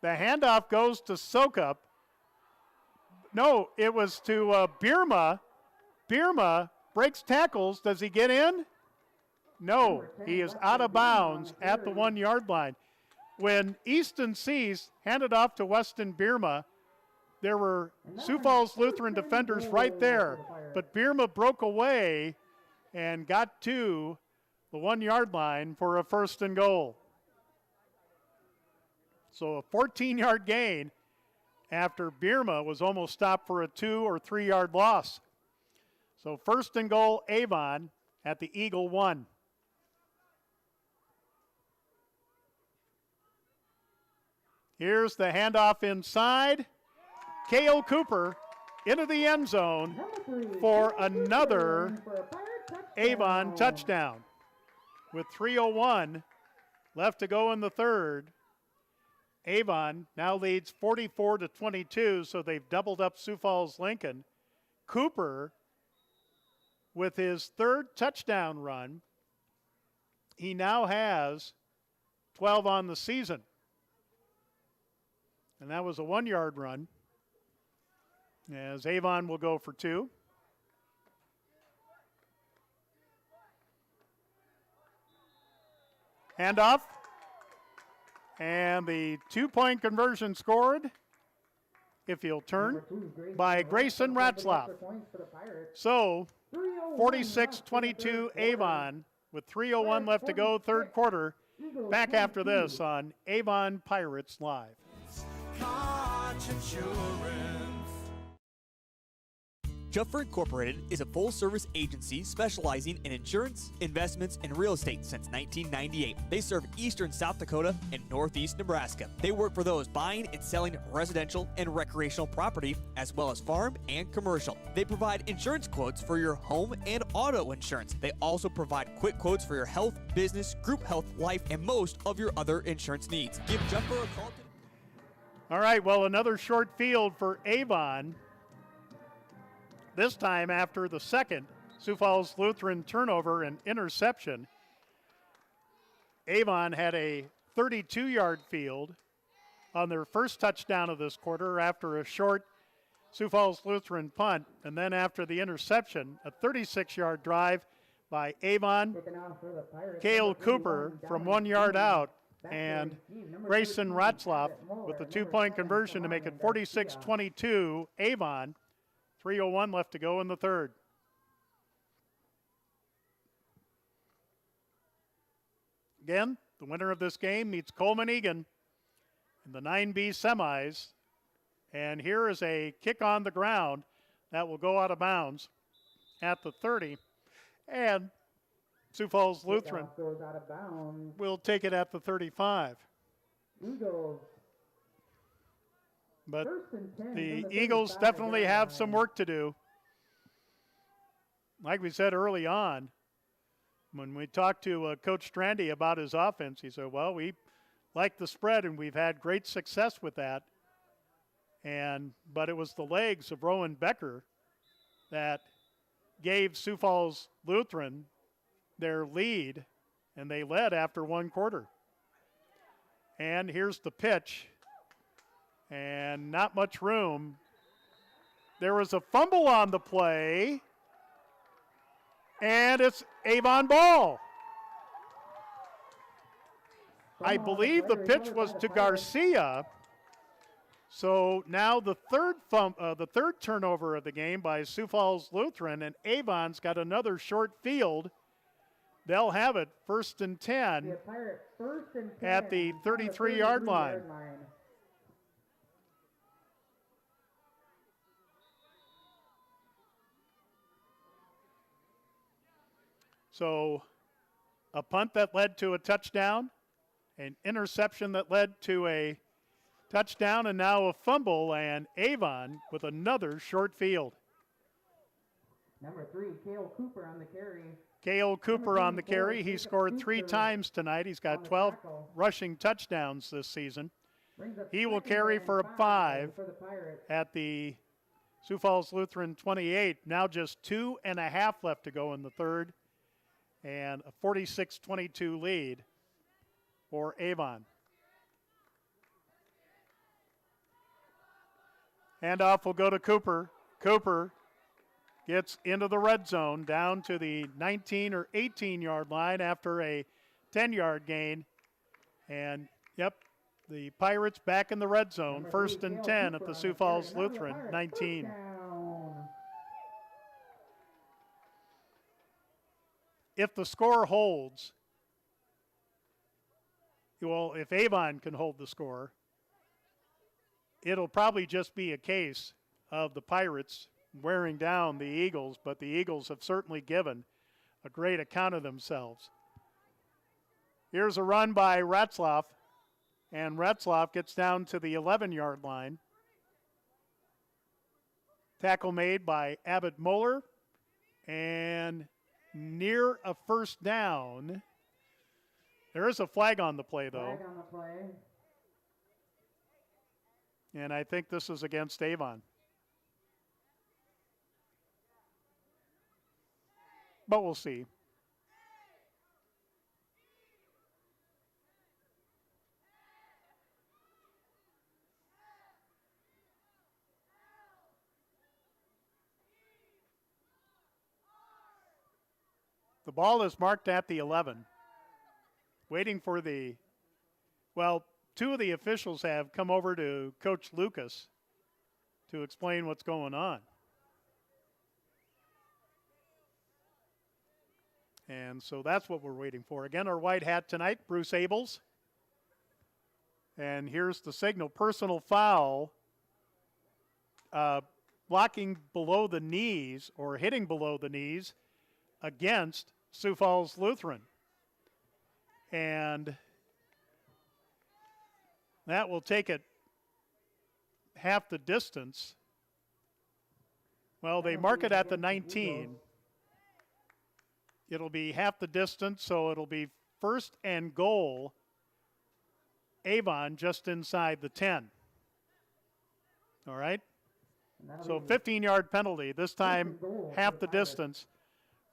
The handoff goes to Sokup. No, it was to Bierma. Bierma breaks tackles. Does he get in? No, he is out of bounds at the 1 yard line. When Easton Seas handed off to Weston Bierma, there were Sioux Falls Lutheran defenders right there, but Bierma broke away and got to the 1 yard line for a 1st and goal. So a 14-yard gain after Bierma was almost stopped for a 2 or 3 yard loss. So 1st and goal, Avon at the Eagle 1. Here's the handoff inside. Cale Cooper into the end zone for another Avon touchdown. With 3:01 left to go in the third, Avon now leads 44-22, so they've doubled up Sioux Falls Lincoln. Cooper, with his 3rd touchdown run, he now has 12 on the season. And that was a 1 yard run, as Avon will go for 2. Handoff. And the 2-point conversion scored, if he'll turn, by Grayson Ratzlaff. So 46-22 Avon with 3:01 left to go, third quarter. Back after this on Avon Pirates Live. Juffer Incorporated is a full-service agency specializing in insurance, investments, and real estate since 1998. They serve eastern South Dakota and northeast Nebraska. They work for those buying and selling residential and recreational property, as well as farm and commercial. They provide insurance quotes for your home and auto insurance. They also provide quick quotes for your health, business, group health, life, and most of your other insurance needs. Give Juffer a call. All right, well, another short field for Avon. This time after the second Sioux Falls Lutheran turnover and interception. Avon had a 32-yard field on their first touchdown of this quarter after a short Sioux Falls Lutheran punt. And then after the interception, a 36-yard drive by Avon. Cale Cooper from 1 yard out. And Grayson Ratzlaff with the 2-point conversion to make it 46-22 Avon. 3:01 left to go in the third. Again, the winner of this game meets Coleman Egan in the 9B semis. And here is a kick on the ground that will go out of bounds at the 30. And Sioux Falls Lutheran will take it at the 35. Eagles. But the Eagles definitely have some work to do. Like we said early on, when we talked to Coach Strandy about his offense, he said, well, we like the spread and we've had great success with that. But it was the legs of Rowan Becker that gave Sioux Falls Lutheran their lead, and they led after one quarter. And here's the pitch. And not much room. There was a fumble on the play. And it's Avon ball. I believe the pitch was to Garcia. So now the third turnover of the game by Sioux Falls Lutheran, and Avon's got another short field. They'll have it 1st and 10 at the 33-yard line. So a punt that led to a touchdown, an interception that led to a touchdown, and now a fumble, and Avon with another short field. Number 3, Cale Cooper on the carry. Cale Cooper on the carry. He scored 3 times tonight. He's got 12 rushing touchdowns this season. He will carry for a 5 at the Sioux Falls Lutheran 28. Now just 2.5 left to go in the third. And a 46-22 lead for Avon. Handoff will go to Cooper. Cooper gets into the red zone down to the 19 or 18-yard line after a 10-yard gain. And, yep, the Pirates back in the red zone. First and 10 at the Sioux Falls Lutheran 19. If the score holds, well, if Avon can hold the score, it'll probably just be a case of the Pirates wearing down the Eagles, but the Eagles have certainly given a great account of themselves. Here's a run by Ratzlaff, and Ratzlaff gets down to the 11-yard line. Tackle made by Abbott Moeller, and near a first down. There is a flag on the play, though. Flag on the play. And I think this is against Avon. But we'll see. The ball is marked at the 11. Waiting for the, well, two of the officials have come over to Coach Lucas to explain what's going on. And so that's what we're waiting for. Again, our white hat tonight, Bruce Abels. And here's the signal. Personal foul, blocking below the knees or hitting below the knees against Sioux Falls Lutheran. And that will take it half the distance. Well, they mark it at the 19. It'll be half the distance, so it'll be first and goal, Avon just inside the 10. All right? So 15-yard penalty, this time half the distance.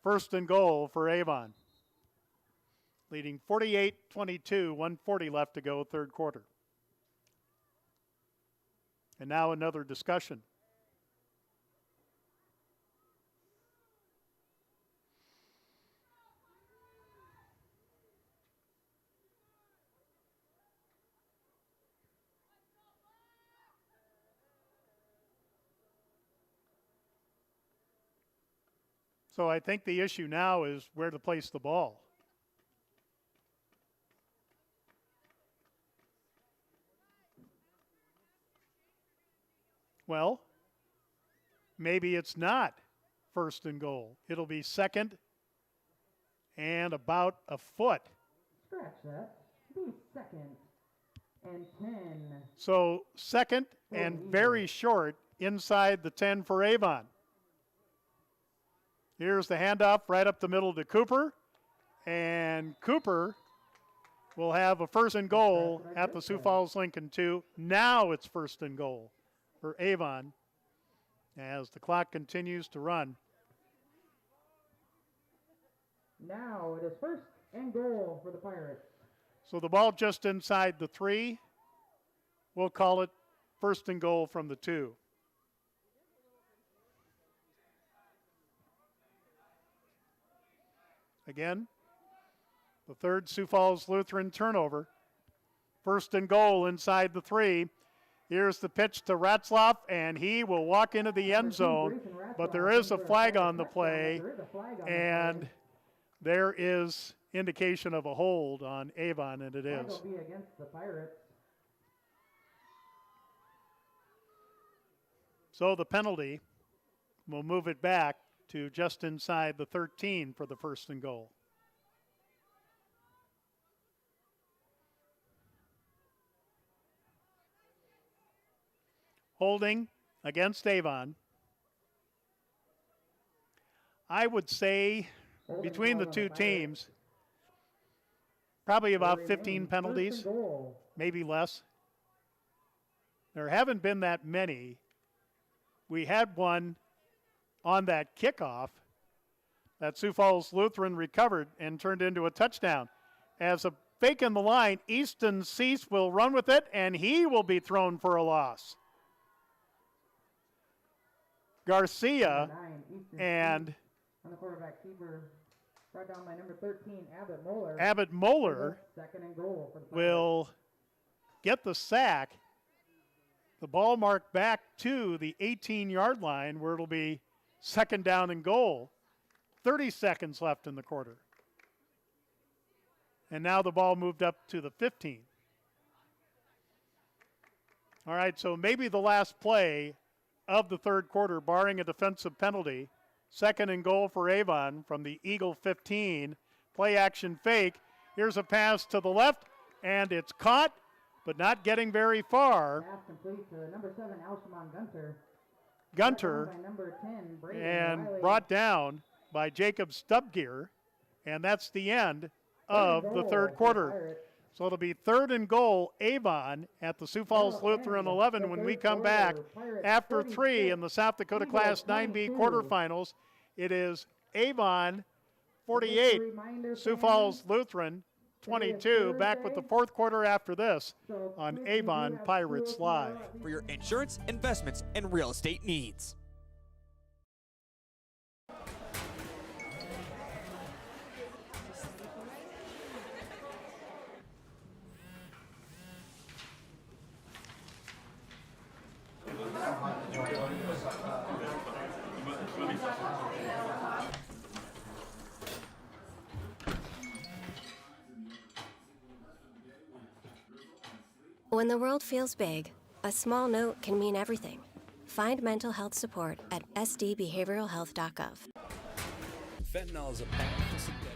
First and goal for Avon. Leading 48-22, 1:40 left to go, third quarter. And now another discussion. So I think the issue now is where to place the ball. Well, maybe it's not first and goal. It'll be second and about a foot. Scratch that. Be second and 10. So second and very short inside the 10 for Avon. Here's the handoff right up the middle to Cooper. And Cooper will have a first and goal at the Sioux Falls Lincoln 2. Now it's first and goal for Avon as the clock continues to run. Now it is first and goal for the Pirates. So the ball just inside the 3. We'll call it first and goal from the 2. Again, the third Sioux Falls Lutheran turnover. First and goal inside the 3. Here's the pitch to Ratzlaff, and he will walk into the end zone, but there is a flag on the play, and there is indication of a hold on Avon, and it is. Will be against the Pirates. So the penalty will move it back to just inside the 13 for the first and goal. Holding against Avon. I would say between the two teams, probably about 15 penalties, maybe less. There haven't been that many. We had one on that kickoff that Sioux Falls Lutheran recovered and turned into a touchdown. As a fake in the line, Easton Cease will run with it, and he will be thrown for a loss. Garcia, Number 9, Eastern and State. On the quarterback keeper, brought down by number 13, Abbott Moeller. Abbott Moeller Second and goal for the Pirates. will get the sack. The ball marked back to the 18-yard line where it'll be second down and goal. 30 seconds left in the quarter. And now the ball moved up to the 15. All right, so maybe the last play of the third quarter, barring a defensive penalty. Second and goal for Avon from the Eagle 15. Play action fake. Here's a pass to the left, and it's caught, but not getting very far. Pass complete to number 7, Alshimon Gunter. Gunter, Brought down by number 10, Braden and Riley. brought down by Jacob Stubgear, and that's the end of the third quarter. So it'll be third and goal, Avon at the Sioux Falls Lutheran 11 when we come back after 3 in the South Dakota Class 9B quarterfinals. It is Avon 48, Sioux Falls Lutheran 22. Back with the fourth quarter after this on Avon Pirates Live. For your insurance, investments, and real estate needs. When the world feels big, a small note can mean everything. Find mental health support at sdbehavioralhealth.gov. Fentanyl is a powerful synthetic.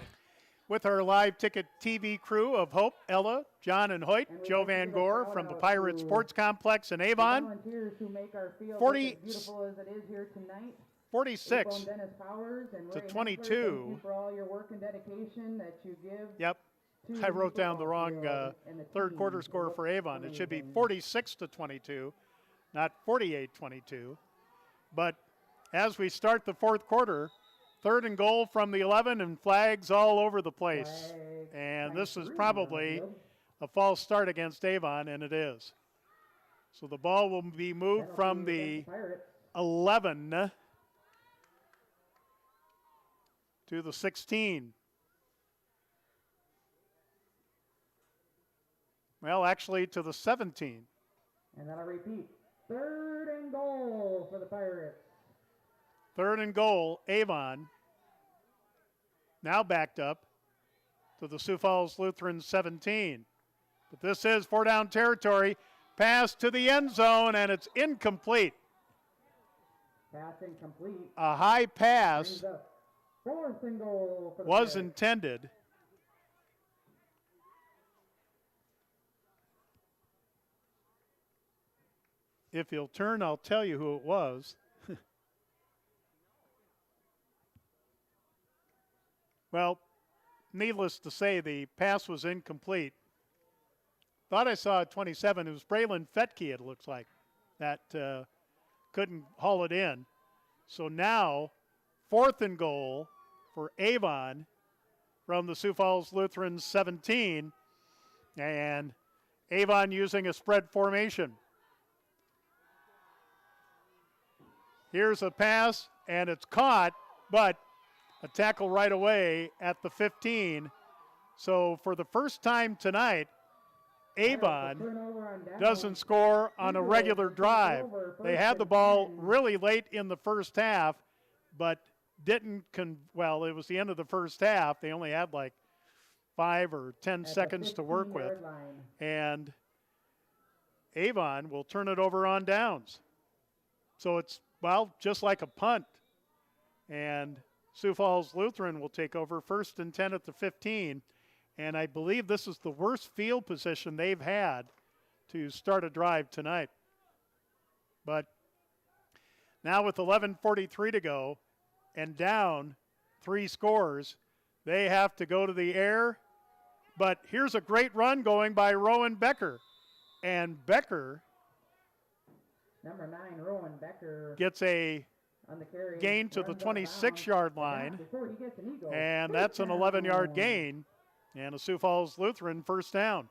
With our live ticket TV crew of Hope, Ella, John, and Hoyt, Joe Van Gore from the Pirate Sports Complex in Avon. Volunteers who make our field 40 look as beautiful as it is here tonight. 46 April and Dennis Powers and to Ray Hensler, 22. thank you for all your work and dedication that you give. Yep, to I the wrote down the football wrong field and the third team. quarter It score looks for Avon. It should be amazing. 46 to 22, not 48-22. But as we start the fourth quarter, third and goal from the 11 and flags all over the place. Flag And this is three probably on the field. a false start against Avon, and it is. So the ball will be moved Penalty from against the Pirates. 11 to the 16. Well, actually to the 17. And that'll repeat. Third and goal for the Pirates. Third and goal, Avon. Now backed up to the Sioux Falls Lutheran 17. But this is 4-down territory. Pass to the end zone, and it's incomplete. Pass incomplete. A high pass Brings up fourth and goal for the was Pirates. intended. If you'll turn, I'll tell you who it was. Well, needless to say, the pass was incomplete. Thought I saw a 27. It was Braylon Fetke, it looks like, that couldn't haul it in. So now, fourth and goal for Avon from the Sioux Falls Lutheran 17. And Avon using a spread formation. Here's a pass, and it's caught, but a tackle right away at the 15. So for the first time tonight, Avon Turnover on down. doesn't score on a regular drive. They had the ball really late in the first half, but didn't, well, it was the end of the first half. They only had like 5 or 10 At the seconds to work with. 15-yard line. And Avon will turn it over on downs. So it's, well, just like a punt. And Sioux Falls Lutheran will take over first and 10 at the 15. And I believe this is the worst field position they've had to start a drive tonight. But now with 11:43 to go and down 3 scores, they have to go to the air. But here's a great run going by Rowan Becker. And Becker Number 9, Rowan Becker gets a on the carry. gain to the Runs out of 26-yard bounds. line. Before he gets an eagle. And First that's an down. 11-yard gain. And a Sioux Falls Lutheran first down.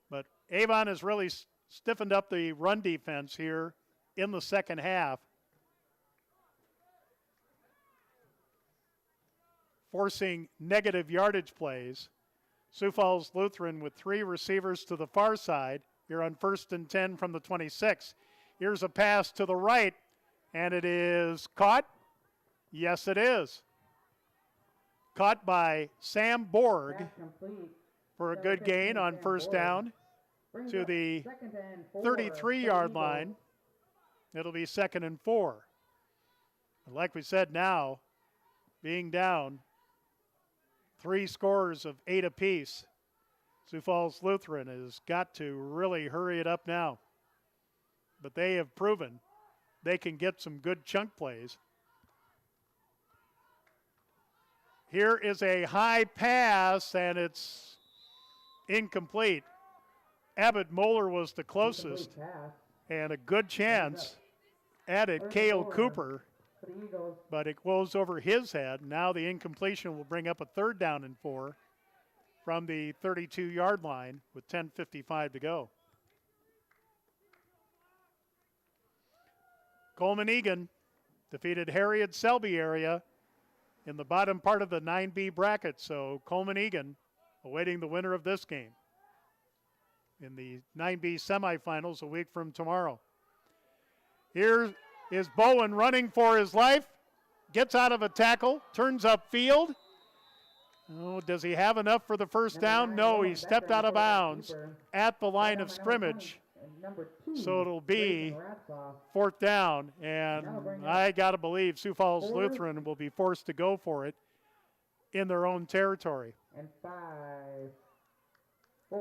But Avon has really stiffened up the run defense here in the second half, forcing negative yardage plays. Sioux Falls Lutheran with 3 receivers to the far side. You're on 1st and 10 from the 26. Here's a pass to the right, and it is caught. Yes, it is. Caught by Sam Borg for a good gain on first down to the 33-yard line. It'll be 2nd and 4. And like we said, now being down 3 scores of 8 apiece, Sioux Falls Lutheran has got to really hurry it up now. But they have proven they can get some good chunk plays. Here is a high pass, and it's incomplete. Abbott Moeller was the closest, and a good chance at it, Cale Cooper, but it goes over his head. Now the incompletion will bring up a 3rd down and 4 from the 32-yard line with 10:55 to go. Coleman Egan defeated Harriet Selby area in the bottom part of the 9B bracket, so Coleman Egan awaiting the winner of this game in the 9B semifinals a week from tomorrow. Here is Bowen running for his life, gets out of a tackle, turns upfield. Oh, does he have enough for the first down? No, he stepped out of bounds at the line of scrimmage. So it'll be 4th down, and I got to believe Sioux Falls Lutheran will be forced to go for it in their own territory. And 5.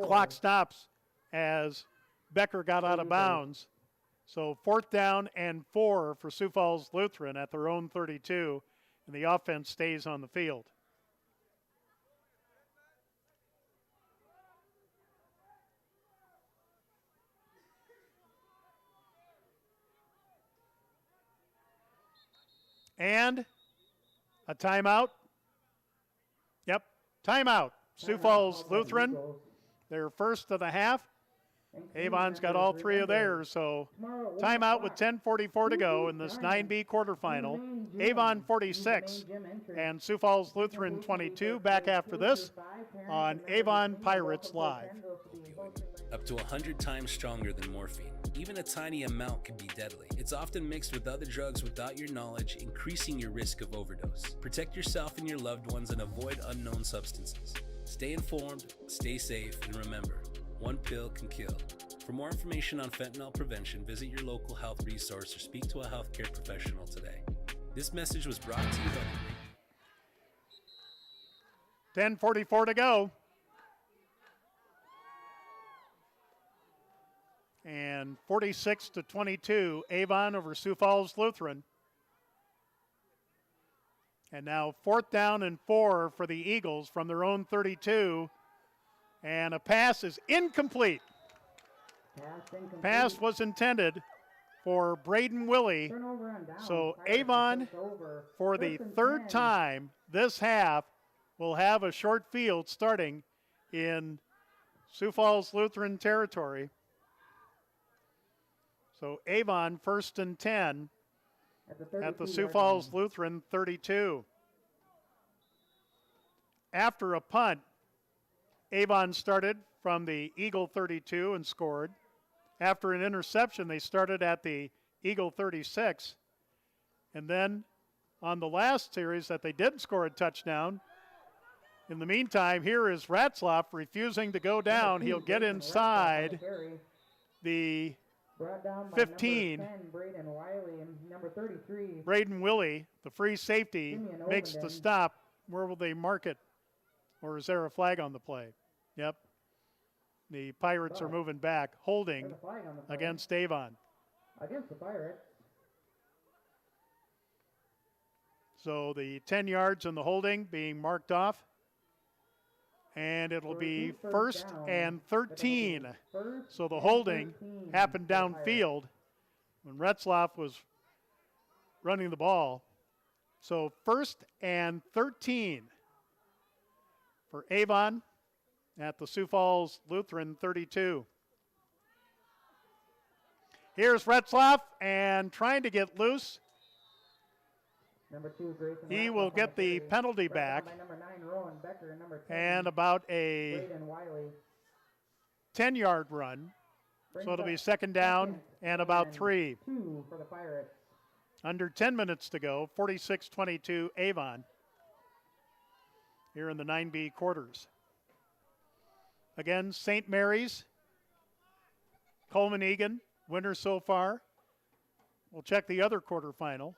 Clock stops as Becker got out of bounds. So 4th down and 4 for Sioux Falls Lutheran at their own 32, and the offense stays on the field. And a timeout. Yep, timeout. Sioux Falls Lutheran, their first of the half. Avon's got all 3 of theirs, so timeout with 10:44 to go in this 9B quarterfinal. Avon 46 and Sioux Falls Lutheran 22. Back after this on Avon Pirates Live. Up to 100 times stronger than morphine. Even a tiny amount can be deadly. It's often mixed with other drugs without your knowledge, increasing your risk of overdose. Protect yourself and your loved ones and avoid unknown substances. Stay informed, stay safe, and remember, one pill can kill. For more information on fentanyl prevention, visit your local health resource or speak to a healthcare professional today. This message was brought to you by 10:44 to go. And 46-22, Avon over Sioux Falls Lutheran. And now 4th down and 4 for the Eagles from their own 32. And a pass is incomplete. Pass was intended for Braden Willie. So Avon, for the 3rd time this half, will have a short field starting in Sioux Falls Lutheran territory. So Avon 1st and 10 at the Sioux Falls Lutheran 32. After a punt, Avon started from the Eagle 32 and scored. After an interception, they started at the Eagle 36. And then on the last series that they did score a touchdown, in the meantime, here is Ratzloff refusing to go down. He'll get inside the 15. Braden Willie, the free safety, makes the stop. Where will they mark it? Or is there a flag on the play? Yep. The Pirates are moving back, holding against Avon. Against the Pirates. So the 10 yards and the holding being marked off. And it'll be 1st and 13. So the holding happened downfield when Retzloff was running the ball. So 1st and 13 for Avon at the Sioux Falls Lutheran 32. Here's Retzlaff and trying to get loose. Number 2, Grayson He Ratcliffe will on get the carry. penalty Brought down back. by number 9, Rowan Becker, and number 10, And about a Braden Wiley. 10-yard run. Brings So it'll be up second down second and about and 3. 2 for the Pirates. Under 10 minutes to go, 46-22 Avon here in the 9B quarters. Again, St. Mary's, Coleman Egan, winners so far. We'll check the other quarterfinal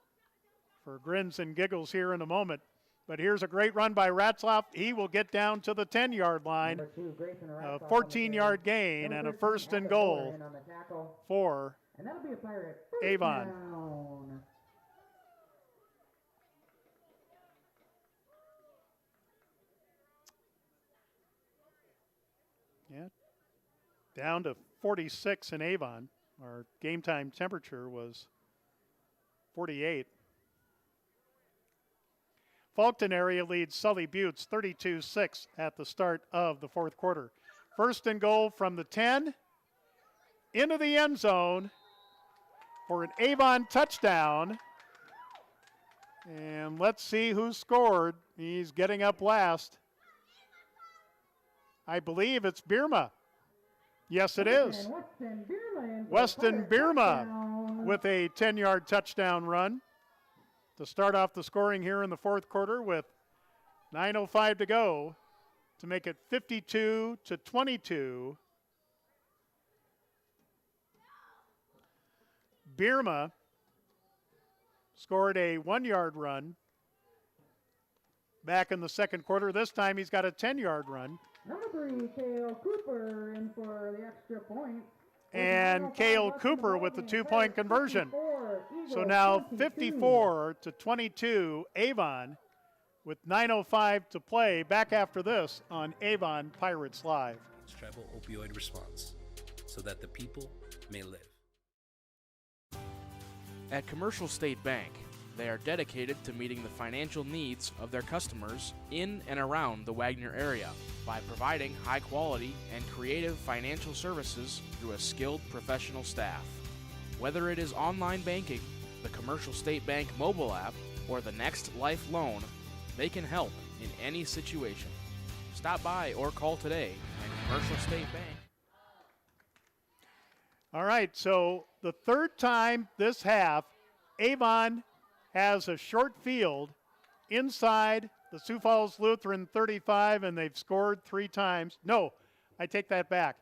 for grins and giggles here in a moment. But here's a great run by Ratzlaff. He will get down to the 10-yard line. Number 2, Grayson A Ratcliffe on the 14-yard carry. gain Number and a 13, first and Evan goal Moore in on the tackle. for And that'll be a Pirate first Avon. down. Yeah, down to 46 in Avon. Our game time temperature was 48. Fulton area leads Sully Buttes 32-6 at the start of the fourth quarter. First and goal from the 10 into the end zone for an Avon touchdown. And let's see who scored. He's getting up last. I believe it's Bierma. Yes, it is. And Weston Bierma in for Weston Pirate Bierma touchdown. with a 10-yard touchdown run to start off the scoring here in the fourth quarter with 9:05 to go to make it 52-22. Bierma scored a 1-yard run back in the second quarter. This time he's got a 10-yard run. Number 3, Cale Cooper in for the extra point. And Cale Cooper with the 2-point conversion. So now 54-22 Avon with 9:05 to play. Back after this on Avon Pirates Live. Tribal opioid response so that the people may live. At Commercial State Bank, they are dedicated to meeting the financial needs of their customers in and around the Wagner area by providing high quality and creative financial services through a skilled professional staff. Whether it is online banking, the Commercial State Bank mobile app, or the Next Life loan, they can help in any situation. Stop by or call today at Commercial State Bank. All right, so the third time this half, Avon has a short field inside the Sioux Falls Lutheran 35, and they've scored 3 times. No, I take that back.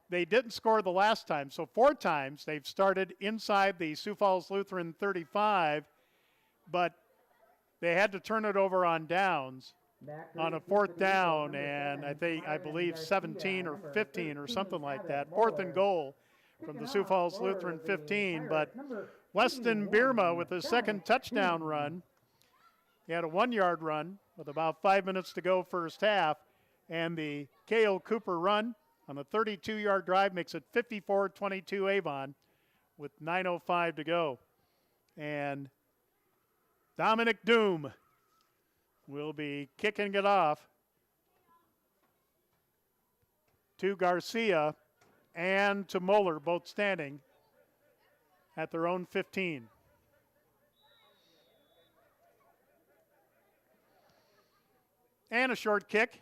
They didn't score the last time, so 4 times they've started inside the Sioux Falls Lutheran 35, but they had to turn it over on downs on a 4th down, and I believe 17 or 15 or something like that. 4th and goal from the Sioux Falls Lutheran 15, but Weston Bierma with his second touchdown run. He had a 1-yard run with about 5 minutes to go first half, and the Cale Cooper run on a 32-yard drive makes it 54-22 Avon with 9:05 to go. And Dominic Doom will be kicking it off to Garcia and to Moeller, both standing at their own 15. And a short kick.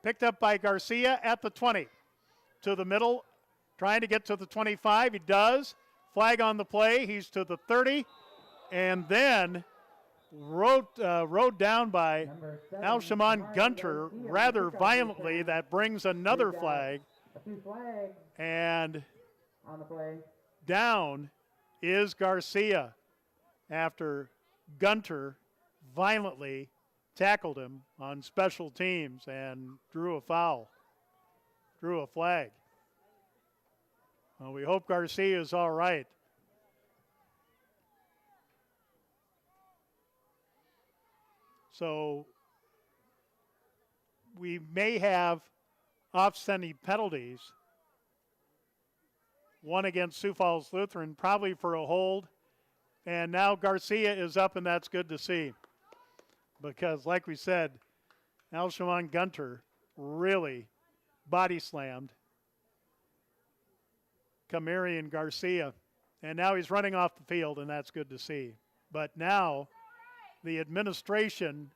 Picked up by Garcia at the 20. To the middle, trying to get to the 25. He does. Flag on the play. He's to the 30. And then rode down by Al-Shaman Gunter rather violently. That brings another flag. And on the play. Down is Garcia after Gunter violently tackled him on special teams and drew a foul, drew a flag. Well, we hope Garcia is all right. So we may have offsetting penalties. One against Sioux Falls Lutheran, probably for a hold. And now Garcia is up, and that's good to see. Because, like we said, Al-Shaman Gunter really body slammed Camarian Garcia. And now he's running off the field, and that's good to see. But now the administration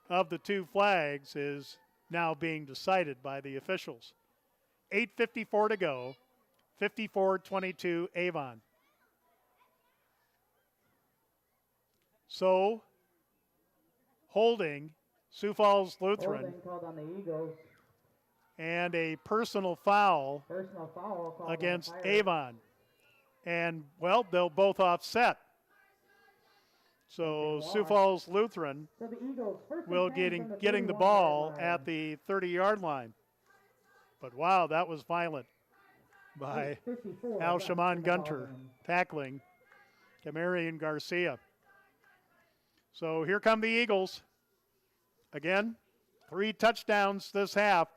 of the two flags is now being decided by the officials. 8:54 to go, 54-22 Avon. So, holding Sioux Falls Lutheran. Holding called on the Eagles. And a personal foul Personal foul called against on the Pirates. Avon. And, well, they'll both offset. So Sioux Falls Lutheran So the Eagles first will and 10 from getting the 31-yard ball line. at the 30-yard line. But, wow, that was violent by 8:54 Al left Shaman in the ball Gunter game. tackling Camarian Garcia. So here come the Eagles. Again, 3 touchdowns this half.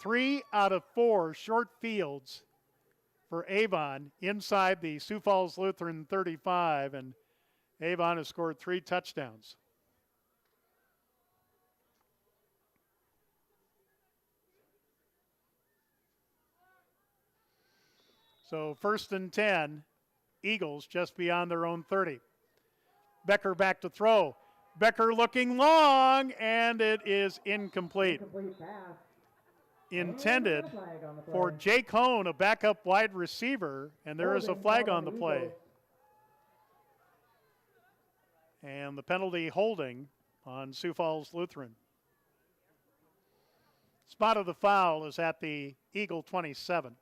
3 out of 4 short fields for Avon inside the Sioux Falls Lutheran 35, and Avon has scored 3 touchdowns. So 1st and 10, Eagles just beyond their own 30. Becker back to throw. Becker looking long, and it is incomplete. Incomplete pass. Intended And a flag on the play. for Jake Hone, a backup wide receiver, and there is a Holding flag called on the the play. Eagles. And the penalty holding on Sioux Falls Lutheran. Spot of the foul is at the Eagle 27.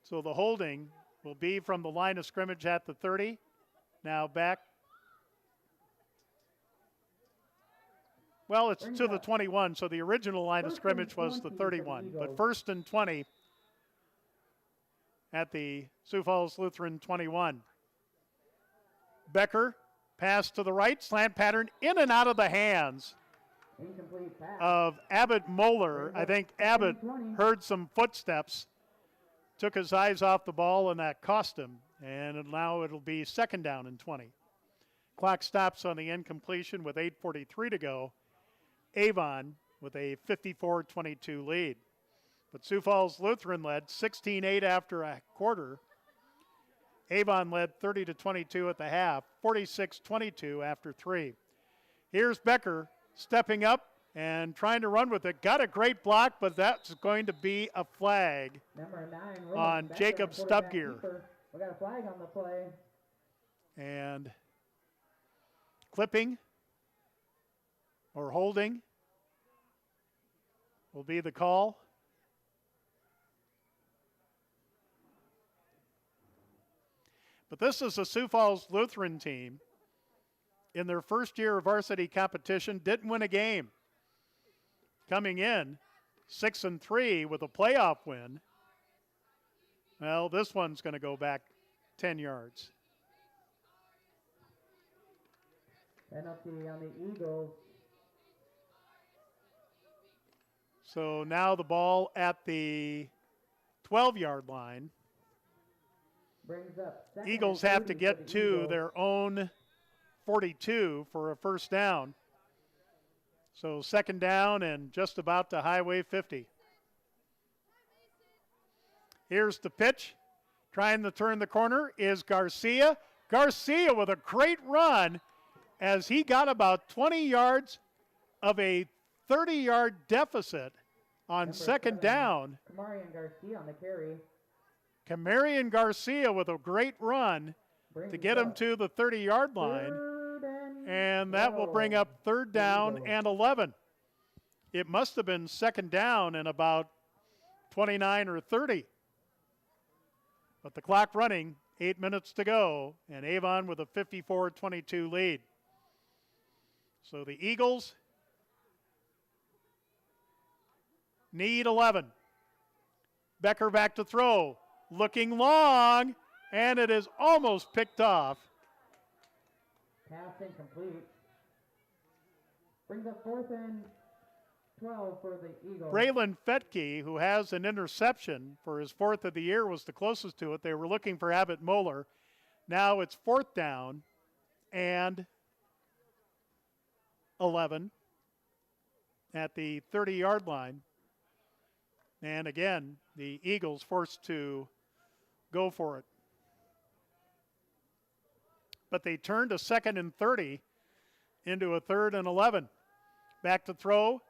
So the holding will be from the line of scrimmage at the 30. Now back. Well, it's to the 21, so the original line of First and scrimmage was the 20 for the 31. But Eagles. 1st and 20 at the Sioux Falls Lutheran 21. Becker, pass to the right, slant pattern in and out of the hands Incomplete pass. of Abbott Moeller. I think Abbott heard some footsteps, took his eyes off the ball, and that cost him. And now it'll be 2nd down and 20. Clock stops on the incompletion with 8:43 to go. Avon with a 54-22 lead. But Sioux Falls Lutheran led 16-8 after a quarter. Avon led 30-22 at the half, 46-22 after 3. Here's Becker stepping up and trying to run with it. Got a great block, but that's going to be a flag Number 9, on Becker, Jacob the quarterback Stubgear. keeper. We got a flag on the play. And clipping or holding will be the call. But this is a Sioux Falls Lutheran team in their first year of varsity competition, didn't win a game. Coming in 6-3 with a playoff win. Well, this one's going to go back 10 yards. Penalty on the Eagles. So now the ball at the 12-yard line. Brings up second Eagles and have to 30 for get the to Eagles. their own 42 for a 1st down. So 2nd down and just about to highway 50. Here's the pitch. Trying to turn the corner is Garcia. Garcia with a great run as he got about 20 yards of a 30-yard deficit on Number 2nd 7, down. Camarian Garcia on the carry. Camarian Garcia with a great run Brings to get him up to the 30-yard line. 3rd And that will bring up 3rd down and 11. It must have been 2nd down and about 29 or 30. But the clock running, 8 minutes to go, and Avon with a 54-22 lead. So the Eagles need 11. Becker back to throw, looking long, and it is almost picked off. Pass incomplete. Brings up 4th and 12 for the Eagles. Braylon Fetke, who has an interception for his 4th of the year, was the closest to it. They were looking for Abbott Moeller. Now it's 4th down and 11. at the 30-yard line. And again, the Eagles forced to go for it. But they turned a 2nd and 30 into a 3rd and 11. Back to throw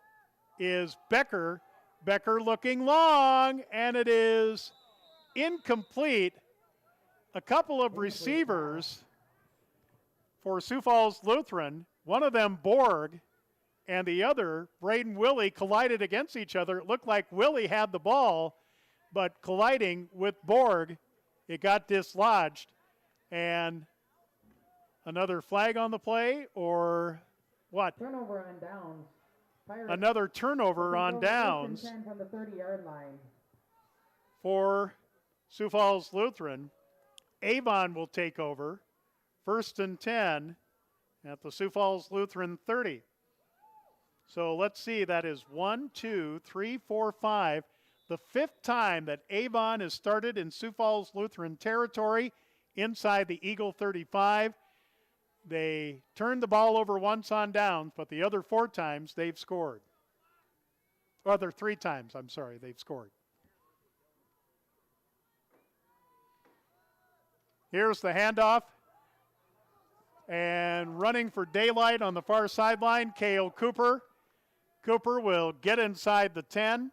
is Becker. Becker looking long, and it is incomplete. A couple of receivers for Sioux Falls Lutheran, one of them Borg, and the other, Braden Willie, collided against each other. It looked like Willie had the ball, but colliding with Borg, it got dislodged. And another flag on the play, or what? Turnover on downs. Pirates Another turnover on downs 10 from the 30-yard line. for Sioux Falls Lutheran. Avon will take over. 1st and 10 at the Sioux Falls Lutheran 30. So let's see, that is 1, 2, 3, 4, 5. The 5th time that Avon has started in Sioux Falls Lutheran territory inside the Eagle 35. They turned the ball over once on downs, but the other 4 times they've scored. Other 3 times, I'm sorry, they've scored. Here's the handoff. And running for daylight on the far sideline, Cale Cooper. Cooper will get inside the 10,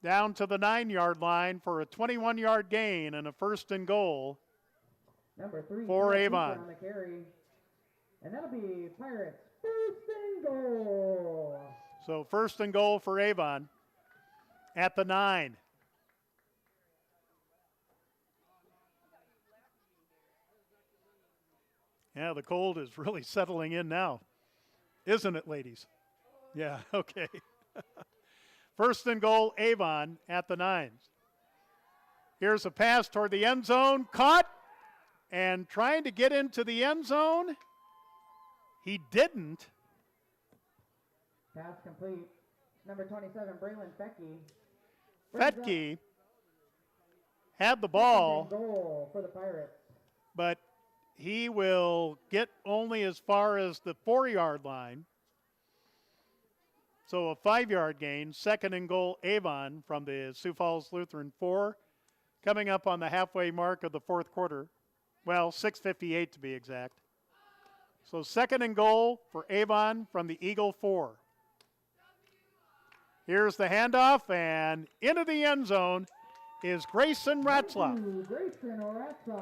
down to the 9-yard line for a 21-yard gain and a 1st and goal. Number 3 for Cale Avon. Cooper on the carry. And that'll be Pirates' 1st and goal. So 1st and goal for Avon at the 9. Yeah, the cold is really settling in now, isn't it, ladies? Yeah, okay. 1st and goal, Avon at the 9s. Here's a pass toward the end zone, caught, and trying to get into the end zone. He didn't. Pass complete. Number 27, Braylon Fettke. Fettke had the ball, Goal for the Pirates. but he will get only as far as the 4-yard line. So a 5-yard gain, 2nd and goal, Avon from the Sioux Falls Lutheran 4, coming up on the halfway mark of the 4th quarter. Well, 6:58 to be exact. So 2nd and goal for Avon from the Eagle 4. Here's the handoff, and into the end zone is Grayson Ratzlaff.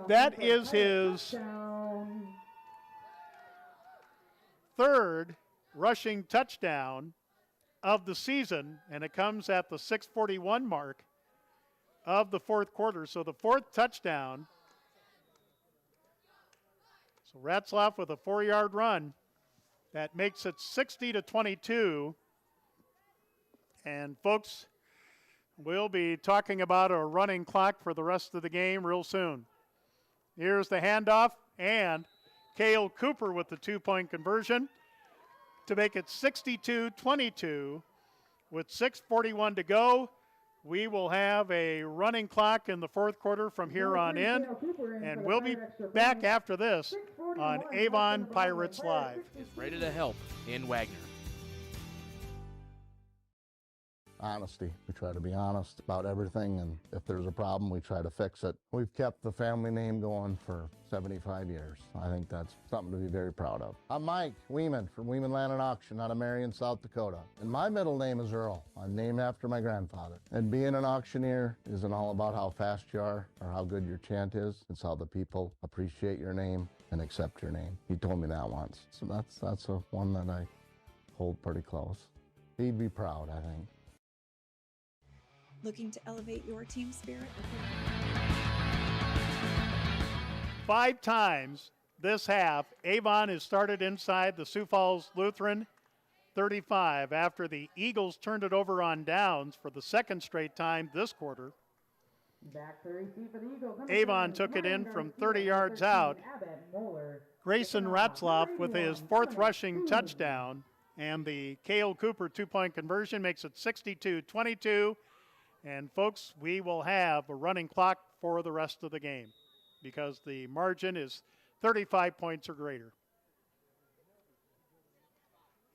That is his 3rd rushing touchdown of the season, and it comes at the 6:41 mark of the 4th quarter. So the 4th touchdown. So Ratzlaff with a 4-yard run. That makes it 60-22. And folks, we'll be talking about a running clock for the rest of the game real soon. Here's the handoff, and Cale Cooper with the 2-point conversion to make it 62-22. With 6:41 to go, we will have a running clock in the 4th quarter from here on in, and we'll be back after this on Avon Pirates Live. Is ready to help in Wagner. Honesty. We try to be honest about everything, and if there's a problem, we try to fix it. We've kept the family name going for 75 years. I think that's something to be very proud of. I'm Mike Weeman from Weeman Land and Auction out of Marion, South Dakota. And my middle name is Earl. I'm named after my grandfather. And being an auctioneer isn't all about how fast you are or how good your chant is. It's how the people appreciate your name and accept your name. He told me that once. So that's a one that I hold pretty close. He'd be proud, I think. Looking to elevate your team spirit? 5 times this half, Avon has started inside the Sioux Falls Lutheran 35 after the Eagles turned it over on downs for the 2nd straight time this quarter. Back to receive for the Eagles. Avon took it in from 30 yards out. Grayson Ratzlaff with his 4th rushing touchdown, and the Cale Cooper 2-point conversion makes it 62-22. And folks, we will have a running clock for the rest of the game because the margin is 35 points or greater.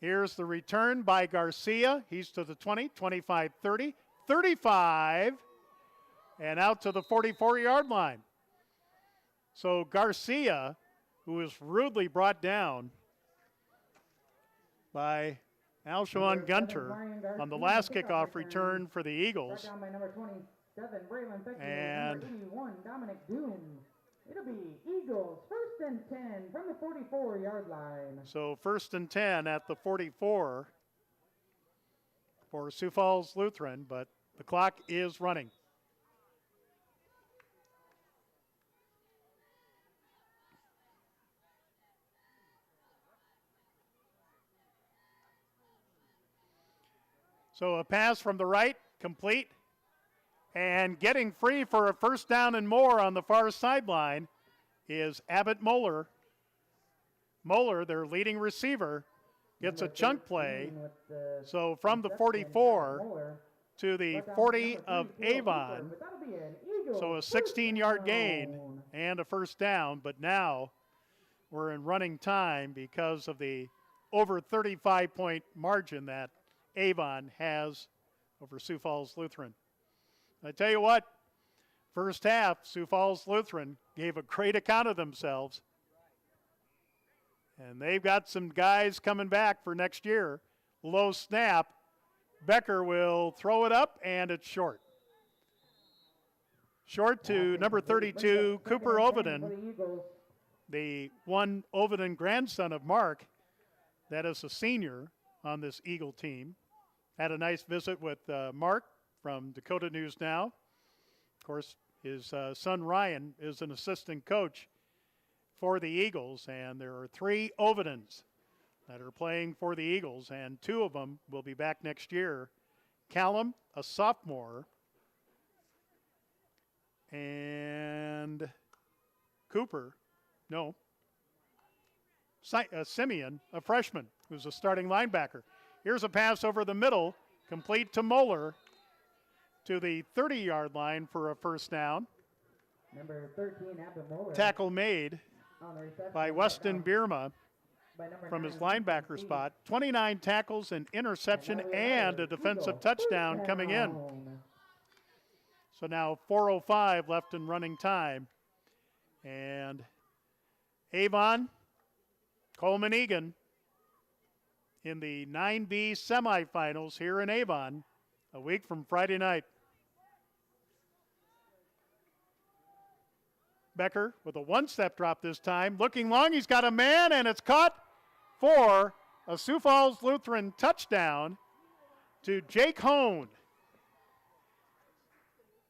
Here's the return by Garcia. He's to the 20, 25, 30, 35, and out to the 44-yard line. So Garcia, who was rudely brought down by Alshon Gunter on the last kickoff return for the Eagles. Brought down by number 27, Braylon Becky, And number 81, Dominic Doom. It'll be Eagles first and 10 from the 44-yard line. so first and 10 at the 44 for Sioux Falls Lutheran, but the clock is running. So a pass from the right, complete. And getting free for a first down and more on the far sideline is Abbott Moeller. Moeller, their leading receiver, gets a chunk play. So from the 44 to the 40 of Avon. So a 16-yard gain and a first down, but now we're in running time because of the over 35-point margin that Avon has over Sioux Falls Lutheran. I tell you what, first half, Sioux Falls Lutheran gave a great account of themselves. And they've got some guys coming back for next year. Low snap. Becker will throw it up, and it's short. Short to number 32, Cooper Ovenden, the one Ovenden grandson of Mark that is a senior on this Eagle team. Had a nice visit with Mark from Dakota News Now. Of course, his son Ryan is an assistant coach for the Eagles, and there are 3 Ovedens that are playing for the Eagles, and 2 of them will be back next year. Callum, a sophomore, and Simeon, a freshman, who's a starting linebacker. Here's a pass over the middle, complete to Moeller to the 30-yard line for a first down. Number 13, Abbott Moeller. Tackle made by Weston Bierma from his linebacker spot. 29 tackles, an interception, and a defensive touchdown coming in. So now 4:05 left in running time. And Avon, Coleman Egan in the 9B semifinals here in Avon a week from Friday night. Becker with a one-step drop this time. Looking long, he's got a man, and it's caught for a Sioux Falls Lutheran touchdown to Jake Hone.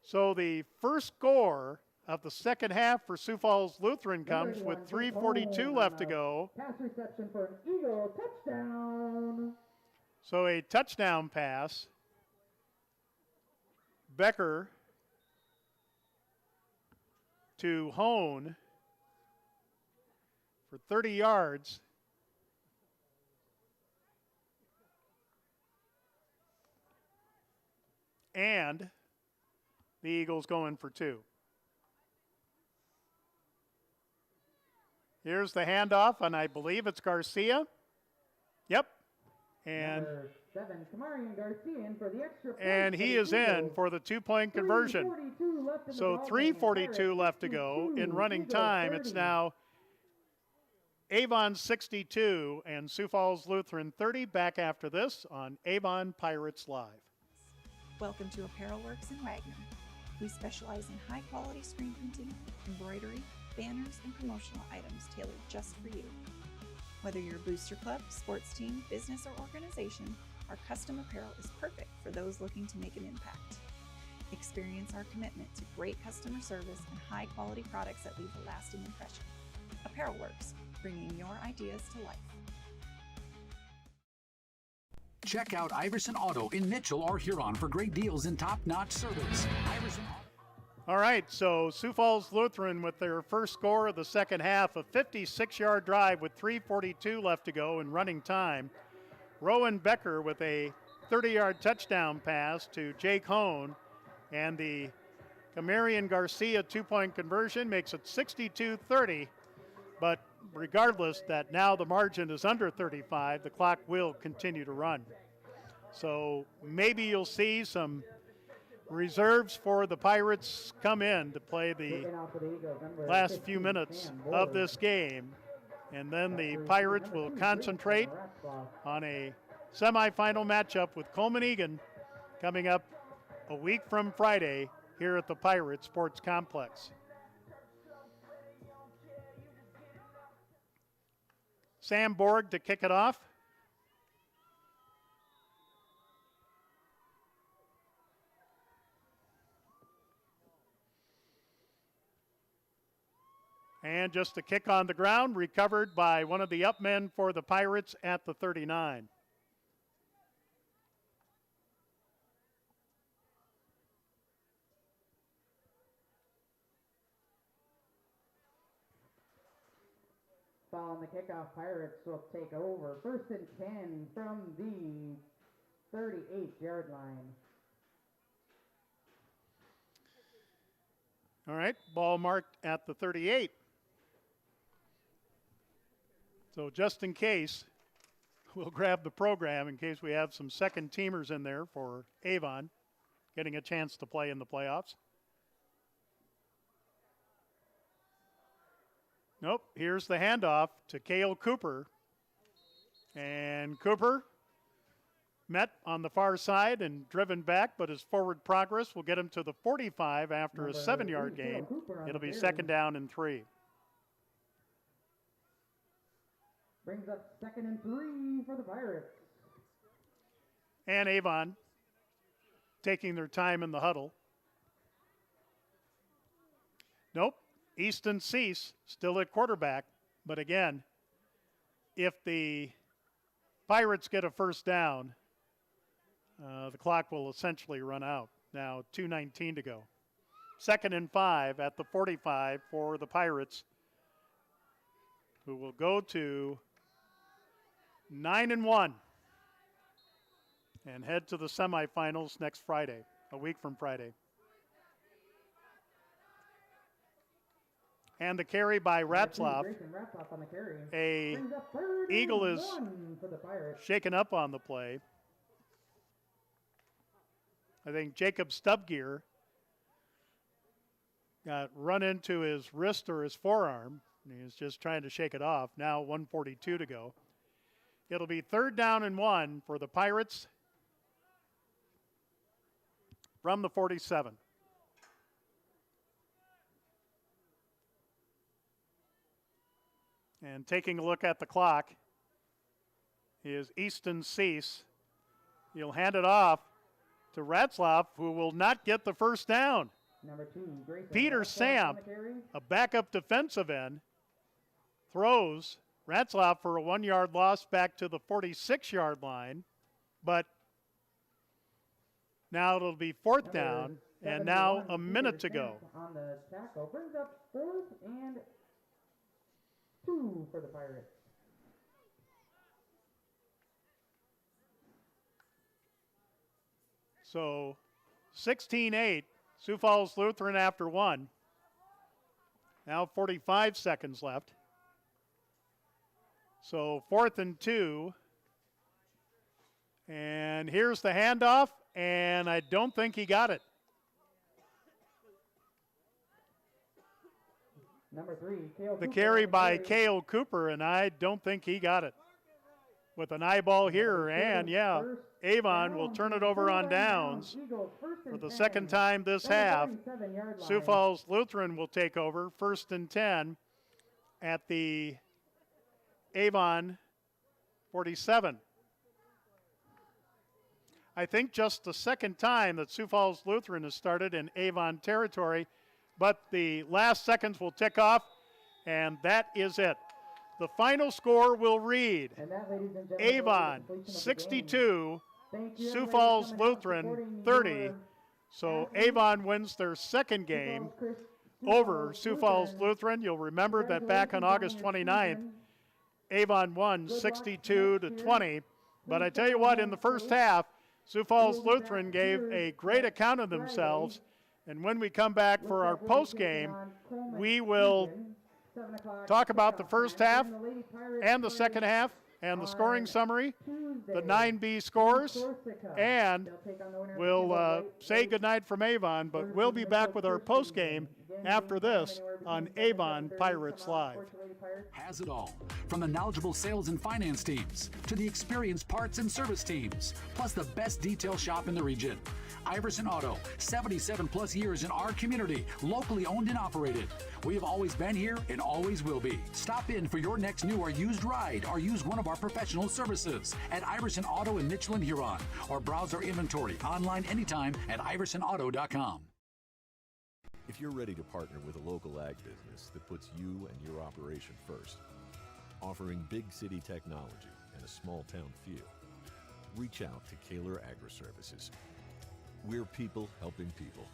So the first score of the second half for Sioux Falls Lutheran comes with 3:42 left to go. Pass reception for an Eagle touchdown. So a touchdown pass. Becker to Hone for 30 yards. And the Eagles going for 2. Here's the handoff, and I believe it's Garcia. Yep. And Number 7, Kamarian Garcia in for the extra point. And he is in for the 2-point conversion. So 3:42 left to go in running time. It's now Avon 62 and Sioux Falls Lutheran 30. Back after this on Avon Pirates Live. Welcome to Apparel Works in Wagner. We specialize in high-quality screen printing, embroidery, banners, and promotional items tailored just for you. Whether you're a booster club, sports team, business, or organization, our custom apparel is perfect for those looking to make an impact. Experience our commitment to great customer service and high-quality products that leave a lasting impression. Apparel Works, bringing your ideas to life. Check out Iverson Auto in Mitchell or Huron for great deals and top-notch service. Iverson Auto. All right, so Sioux Falls Lutheran with their first score of the second half, a 56-yard drive with 3:42 left to go in running time. Rowan Becker with a 30-yard touchdown pass to Jake Hone, and the Kamarian Garcia 2-point conversion makes it 62-30. But regardless that now the margin is under 35, the clock will continue to run. So maybe you'll see some reserves for the Pirates come in to play the last few minutes of this game, and then the Pirates will concentrate on a semifinal matchup with Coleman Egan coming up a week from Friday here at the Pirate Sports Complex. Sam Borg to kick it off. And just a kick on the ground, recovered by one of the up men for the Pirates at the 39. Following the kickoff, Pirates will take over 1st and 10 from the 38-yard line. All right, ball marked at the 38. So just in case, we'll grab the program in case we have some second teamers in there for Avon getting a chance to play in the playoffs. Nope, here's the handoff to Cale Cooper. And Cooper met on the far side and driven back, but his forward progress will get him to the 45 after a 7-yard gain. It'll be 2nd down and 3. Brings up 2nd and 3 for the Pirates. And Avon taking their time in the huddle. Nope, Easton Cease still at quarterback. But again, if the Pirates get a 1st down, the clock will essentially run out. Now 2:19 to go. 2nd and 5 at the 45 for the Pirates, who will go to 9-1 and head to the semifinals next Friday, a week from Friday. And the carry by Ratzlaff. A Eagle is shaken up on the play. I think Jacob Stubgear got run into his wrist or his forearm. He was just trying to shake it off. Now 1:42 to go. It'll be 3rd down and 1 for the Pirates from the 47. And taking a look at the clock is Easton Cease. He'll hand it off to Ratzlaff, who will not get the 1st down. Number 2, Peter Samp, a backup defensive end, throws Ratzlaff for a 1-yard loss back to the 46-yard line. But now it'll be 4th down, and now a minute to go. On the tackle, brings up 4th and 2 for the Pirates. So 16-8, Sioux Falls Lutheran after 1. Now 45 seconds left. So 4th and 2. And here's the handoff, and I don't think he got it. Number 3, Cale The Cooper carry by Cale Cooper, and I don't think he got it. With an eyeball here, and yeah, Avon will turn it over on downs for the 2nd time this half. Sioux Falls Lutheran will take over, 1st and 10 at the Avon 47. I think just the 2nd time that Sioux Falls Lutheran has started in Avon territory, but the last seconds will tick off, and that is it. The final score will read Avon 62, Sioux Falls Lutheran 30. So Avon wins their 2nd game over Sioux Falls Lutheran. You'll remember that back on August 29th, Avon won 62-20. But I tell you what, in the first half, Sioux Falls Lutheran gave a great account of themselves. And when we come back for our post game, we will talk about the first half and the second half and the scoring summary, the 9B scores, and we'll say goodnight from Avon, but we'll be back with our postgame after this on Avon Pirates Live. Has it all, from the knowledgeable sales and finance teams to the experienced parts and service teams, plus the best detail shop in the region. Iverson Auto, 77 plus years in our community, locally owned and operated. We have always been here and always will be. Stop in for your next new or used ride, or use one of our professional services at Iverson Auto in Mitchell and Huron, or browse our inventory online anytime at iversonauto.com. If you're ready to partner with a local ag business that puts you and your operation first, offering big city technology and a small town feel, reach out to Kaler Agri-Services. We're people helping people,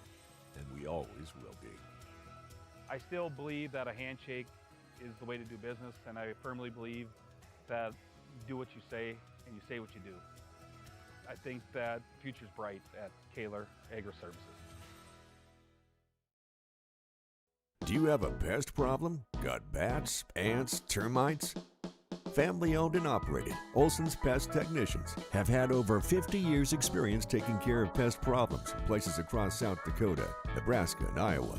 and we always will be. I still believe that a handshake is the way to do business, and I firmly believe that you do what you say and you say what you do. I think that the future's bright at Kaler Agri-Services. Do you have a pest problem? Got bats, ants, termites? Family owned and operated, Olson's Pest Technicians have had over 50 years experience taking care of pest problems in places across South Dakota, Nebraska, and Iowa.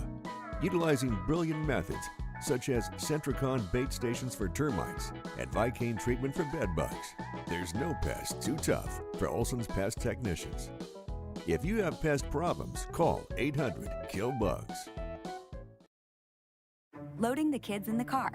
Utilizing brilliant methods such as Centricon bait stations for termites and Vicane treatment for bed bugs. There's no pest too tough for Olson's Pest Technicians. If you have pest problems, call 800-KILL-BUGS. Loading the kids in the car,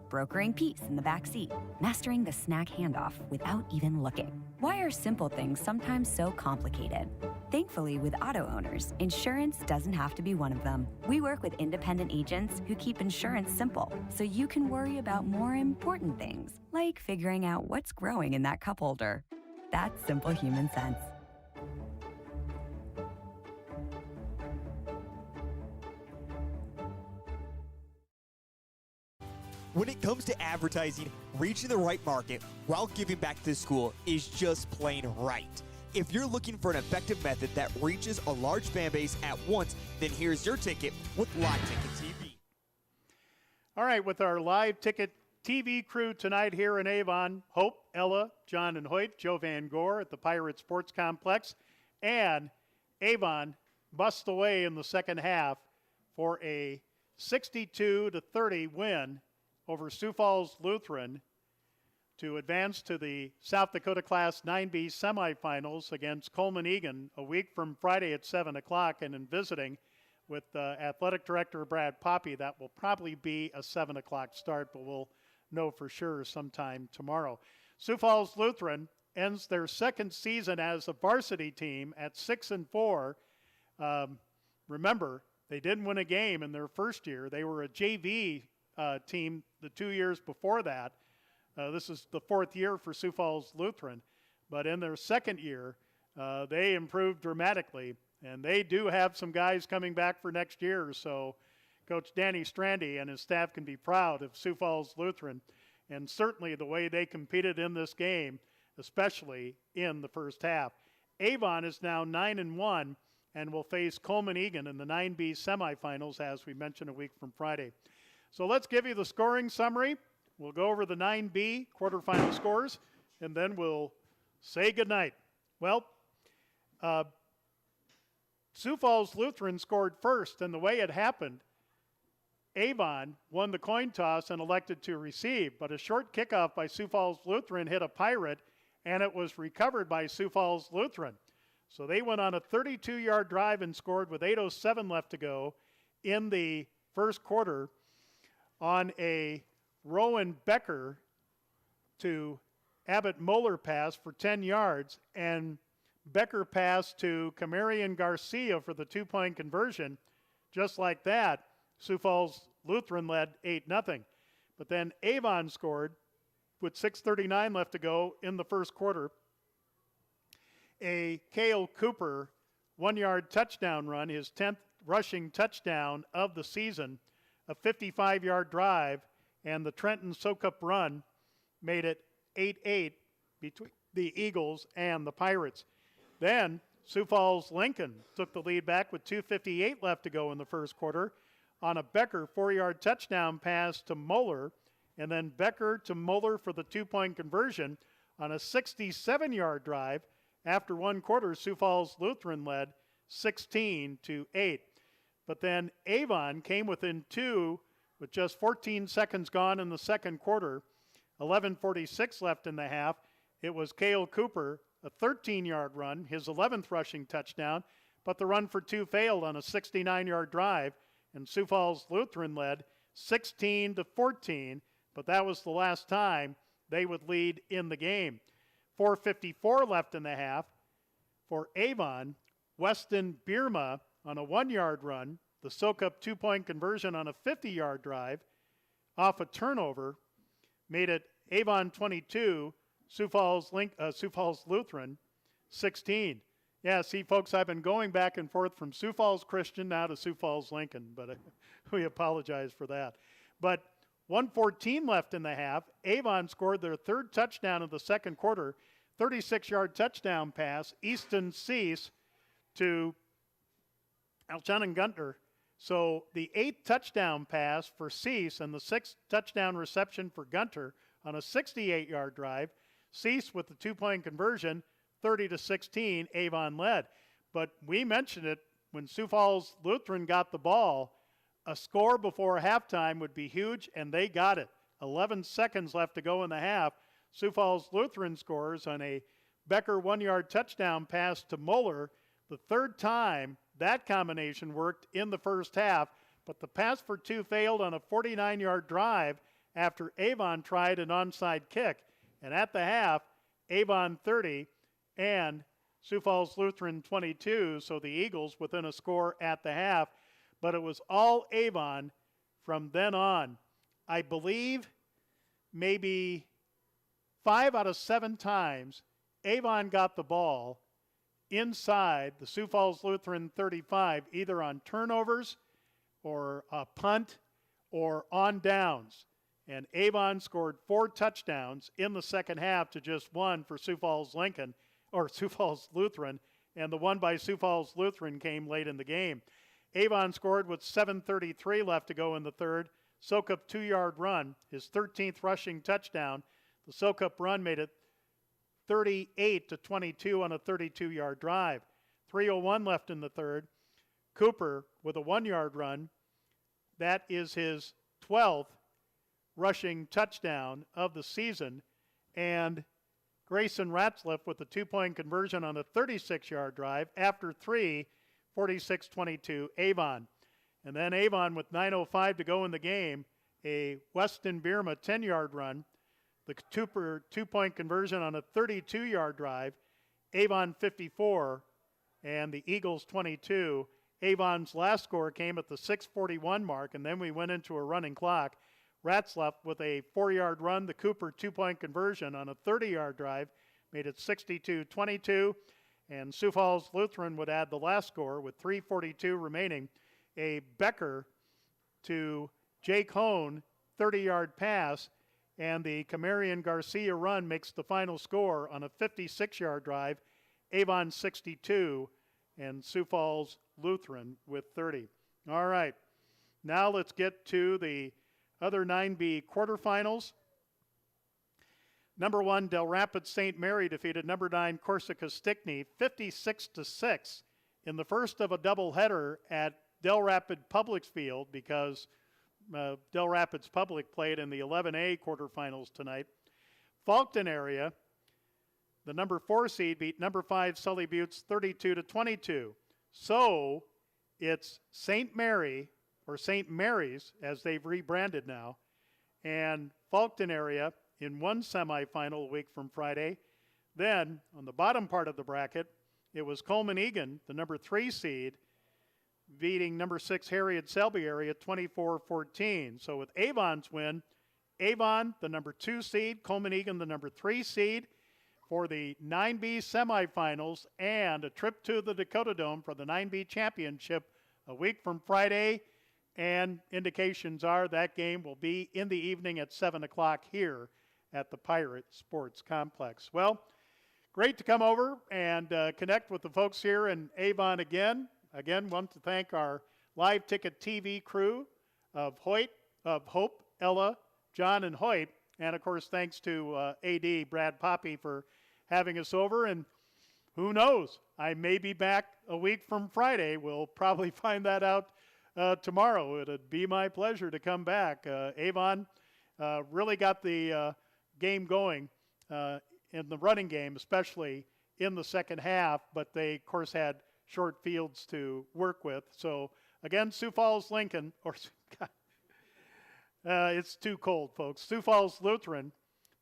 brokering peace in the back seat, mastering the snack handoff without even looking. Why are simple things sometimes so complicated? Thankfully, with auto owners, insurance doesn't have to be one of them. We work with independent agents who keep insurance simple, so you can worry about more important things, like figuring out what's growing in that cup holder. That's simple human sense. When it comes to advertising, reaching the right market while giving back to the school is just plain right. If you're looking for an effective method that reaches a large fan base at once, then here's your ticket with Live Ticket TV. All right, with our Live Ticket TV crew tonight here in Avon, Hope, Ella, John and Hoyt, Joe Van Gore at the Pirate Sports Complex, and Avon busts away in the second half for a 62-30 win over Sioux Falls Lutheran to advance to the South Dakota Class 9B semifinals against Coleman Egan a week from Friday at 7 o'clock. And in visiting with Athletic Director Brad Poppy, that will probably be a 7 o'clock start, but we'll know for sure sometime tomorrow. Sioux Falls Lutheran ends their second season as a varsity team at 6-4. Remember, they didn't win a game in their first year. They were a JV team the 2 years before that. This is the fourth year for Sioux Falls Lutheran. But in their second year, they improved dramatically. And they do have some guys coming back for next year. So Coach Danny Strandy and his staff can be proud of Sioux Falls Lutheran. And certainly the way they competed in this game, especially in the first half. Avon is now 9-1 and will face Coleman Egan in the 9B semifinals, as we mentioned, a week from Friday. So let's give you the scoring summary. We'll go over the 9B quarterfinal scores, and then we'll say goodnight. Well, Sioux Falls Lutheran scored first, and the way it happened, Avon won the coin toss and elected to receive, but a short kickoff by Sioux Falls Lutheran hit a Pirate, and it was recovered by Sioux Falls Lutheran. So they went on a 32-yard drive and scored with 8:07 left to go in the first quarter on a Rowan Becker to Abbott Moeller pass for 10 yards, and Becker passed to Camarian Garcia for the two-point conversion. Just like that, Sioux Falls Lutheran led 8-0. But then Avon scored with 6:39 left to go in the first quarter. A Cale Cooper 1-yard touchdown run, his 10th rushing touchdown of the season, a 55-yard drive, and the Trenton Sokup run made it 8-8 between the Eagles and the Pirates. Then Sioux Falls Lincoln took the lead back with 2:58 left to go in the first quarter on a Becker 4-yard touchdown pass to Moeller, and then Becker to Moeller for the 2-point conversion on a 67-yard drive. After one quarter, Sioux Falls Lutheran led 16-8. But then Avon came within 2 with just 14 seconds gone in the second quarter. 11:46 left in the half. It was Cale Cooper, a 13-yard run, his 11th rushing touchdown, but the run for 2 failed on a 69-yard drive, and Sioux Falls Lutheran led 16-14, but that was the last time they would lead in the game. 4:54 left in the half. For Avon, Weston Bierma on a 1-yard run, the soak-up 2-point conversion on a 50-yard drive off a turnover made it Avon 22, Sioux Falls Lutheran 16. Yeah, see, folks, I've been going back and forth from Sioux Falls Christian now to Sioux Falls Lincoln, but we apologize for that. But 1:14 left in the half. Avon scored their 3rd touchdown of the second quarter, 36-yard touchdown pass, Easton Cease to Alshannon Gunter. So the 8th touchdown pass for Cease and the 6th touchdown reception for Gunter on a 68-yard drive. Cease with the 2-point conversion, 30-16, Avon led. But we mentioned it when Sioux Falls Lutheran got the ball. A score before halftime would be huge, and they got it. 11 seconds left to go in the half. Sioux Falls Lutheran scores on a Becker 1-yard touchdown pass to Moeller, the 3rd time that combination worked in the first half, but the pass for 2 failed on a 49-yard drive after Avon tried an onside kick. And at the half, Avon 30 and Sioux Falls Lutheran 22, so the Eagles within a score at the half. But it was all Avon from then on. I believe maybe 5 out of 7 times Avon got the ball inside the Sioux Falls Lutheran 35, either on turnovers or a punt or on downs. And Avon scored 4 touchdowns in the second half to just 1 for Sioux Falls Lutheran, and the one by Sioux Falls Lutheran came late in the game. Avon scored with 7:33 left to go in the third. Soak-up 2-yard run, his 13th rushing touchdown. The soak-up run made it 38-22 on a 32-yard drive. 3:01 left in the third. Cooper with a 1-yard run. That is his 12th rushing touchdown of the season. And Grayson Ratzliff with a 2-point conversion on a 36-yard drive. After 3, 46-22 Avon. And then Avon with 9:05 to go in the game, a Weston Bierma 10-yard run. The Cooper 2-point conversion on a 32-yard drive. Avon 54 and the Eagles 22. Avon's last score came at the 6:41 mark, and then we went into a running clock. Ratzlaff with a 4-yard run. The Cooper 2-point conversion on a 30-yard drive made it 62-22. And Sioux Falls Lutheran would add the last score with 3:42 remaining. A Becker to Jake Hone 30-yard pass, and the Camarion Garcia run makes the final score on a 56-yard drive. Avon 62 and Sioux Falls Lutheran with 30. All right, now let's get to the other 9B quarterfinals. Number 1, Del Rapids St. Mary defeated number 9 Corsica Stickney 56-6 in the first of a doubleheader at Del Rapids Public Field, because Del Rapids Public played in the 11A quarterfinals tonight. Faulkton area, the number 4 seed beat number 5 Sully Buttes 32-22. So it's St. Mary, or St. Mary's as they've rebranded now, and Faulkton area in one semifinal a week from Friday. Then on the bottom part of the bracket, it was Coleman Egan, the number 3 seed, beating number 6 Harriet Selby area 24-14. So with Avon's win, Avon, the number 2 seed, Coleman Egan, the number 3 seed, for the 9B semifinals and a trip to the Dakota Dome for the 9B championship a week from Friday. And indications are that game will be in the evening at 7 o'clock here at the Pirate Sports Complex. Well, great to come over and connect with the folks here in Avon again. Again, want to thank our live ticket TV crew of Hope, Ella, John, and Hoyt. And, of course, thanks to AD Brad Poppy for having us over. And who knows? I may be back a week from Friday. We'll probably find that out tomorrow. It'd be my pleasure to come back. Avon really got the game going in the running game, especially in the second half, but they, of course, had short fields to work with. So, again, Sioux Falls Lincoln, or it's too cold, folks. Sioux Falls Lutheran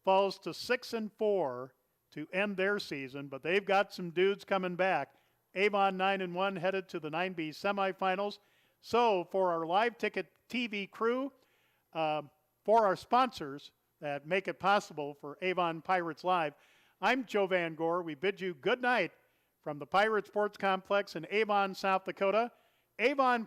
falls to 6-4 to end their season, but they've got some dudes coming back. Avon 9-1 headed to the 9B semifinals. So for our live ticket TV crew, for our sponsors that make it possible for Avon Pirates Live, I'm Joe Van Gore. We bid you good night from the Pirate Sports Complex in Avon, South Dakota. Avon